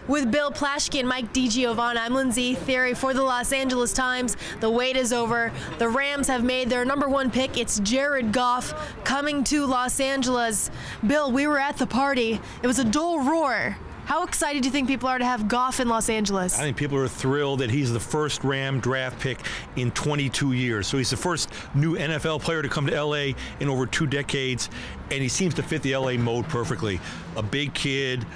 With Bill Plaschke and Mike DiGiovanna, I'm Lindsey Thiry for the Los Angeles Times. The wait is over. The Rams have made their #1 pick. It's Jared Goff coming to Los Angeles. Bill, we were at the party. It was a dull roar. How excited do you think people are to have Goff in Los Angeles? I think people are thrilled that he's the first Ram draft pick in 22 years. So he's the first new NFL player to come to LA in over 2 decades, and he seems to fit the LA mode perfectly. A big kid,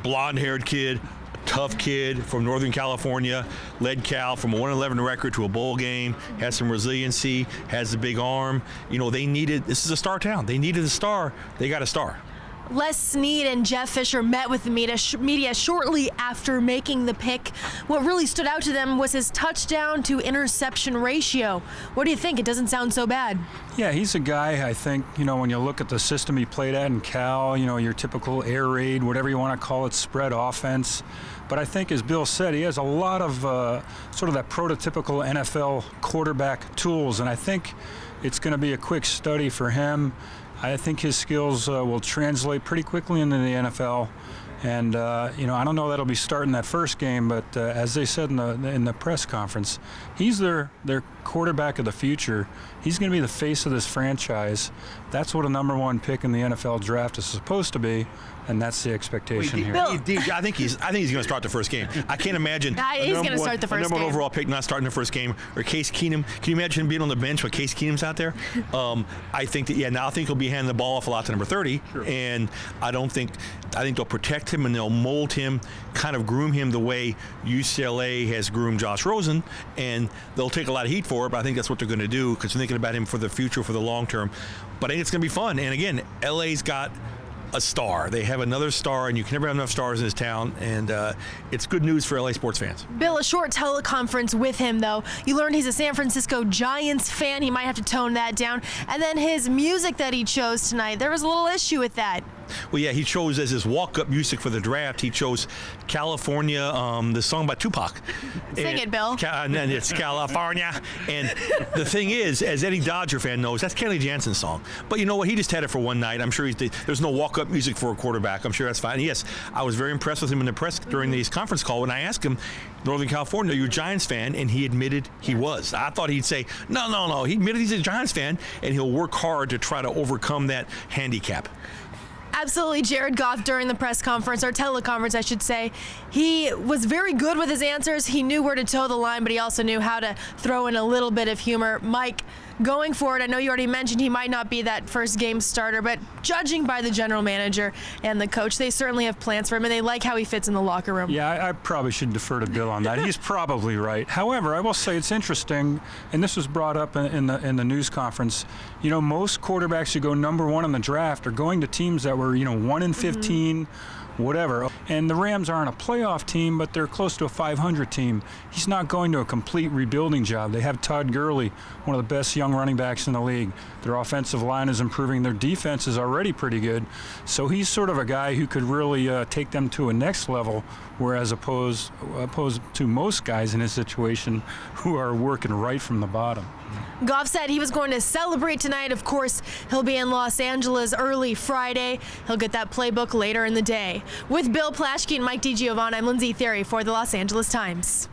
blonde-haired kid, tough kid from Northern California, led Cal from a 1-11 record to a bowl game, has some resiliency, has a big arm. You know, this is a star town. They needed a star. They got a star. Les Snead and Jeff Fisher met with the media shortly after making the pick. What really stood out to them was his touchdown to interception ratio. What do you think? It doesn't sound so bad. Yeah, he's a guy, I think, when you look at the system he played at in Cal, your typical air raid, whatever you want to call it, spread offense. But I think, as Bill said, he has a lot of sort of that prototypical NFL quarterback tools, and I think it's going to be a quick study for him. I think his skills will translate pretty quickly into the NFL. And, I don't know that he'll be starting that first game, but as they said in the press conference, he's their quarterback of the future. He's going to be the face of this franchise. That's what a #1 pick in the NFL draft is supposed to be, and that's the expectation here. I think he's going to start the first game. I can't imagine he's going to start the first game. #1 overall pick not starting the first game, or Case Keenum. Can you imagine him being on the bench when Case Keenum's out there? I think now I think he'll be handing the ball off a lot to number 30, sure. And I think they'll protect him and they'll mold him, kind of groom him the way UCLA has groomed Josh Rosen, and they'll take a lot of heat for it, but I think that's what they're going to do because they're thinking about him for the future, for the long term. But I think it's going to be fun. And again, LA's got a star. They have another star, and you can never have enough stars in this town, and it's good news for LA sports fans. Bill, a short teleconference with him, though. You learned he's a San Francisco Giants fan. He might have to tone that down. And then his music that he chose tonight, there was a little issue with that. Well, yeah, he chose as his walk-up music for the draft, he chose California, the song by Tupac. Sing it, Bill. And then it's California. And the thing is, as any Dodger fan knows, that's Kelly Jansen's song. But you know what? He just had it for one night. I'm sure there's no walk-up music for a quarterback. I'm sure that's fine. And yes, I was very impressed with him in the press during this conference call when I asked him, Northern California, you're a Giants fan, and he admitted he was. I thought he'd say, no. He admitted he's a Giants fan, and he'll work hard to try to overcome that handicap. Absolutely, Jared Goff during the press conference, or teleconference, I should say. He was very good with his answers. He knew where to toe the line, but he also knew how to throw in a little bit of humor. Mike, going forward, I know you already mentioned he might not be that first game starter, but judging by the general manager and the coach, they certainly have plans for him, and they like how he fits in the locker room. Yeah, I probably should defer to Bill on that. He's probably right. However, I will say it's interesting, and this was brought up in the news conference. Most quarterbacks who go #1 in the draft are going to teams that were 1 in 15, whatever. And the Rams aren't a playoff team, but they're close to a 500 team. He's not going to a complete rebuilding job. They have Todd Gurley, one of the best young running backs in the league. Their offensive line is improving. Their defense is already pretty good. So he's sort of a guy who could really take them to a next level, whereas opposed to most guys in his situation who are working right from the bottom. Goff said he was going to celebrate tonight. Of course, he'll be in Los Angeles early Friday. He'll get that playbook later in the day. With Bill Plaschke and Mike DiGiovanna, I'm Lindsey Thiry for the Los Angeles Times.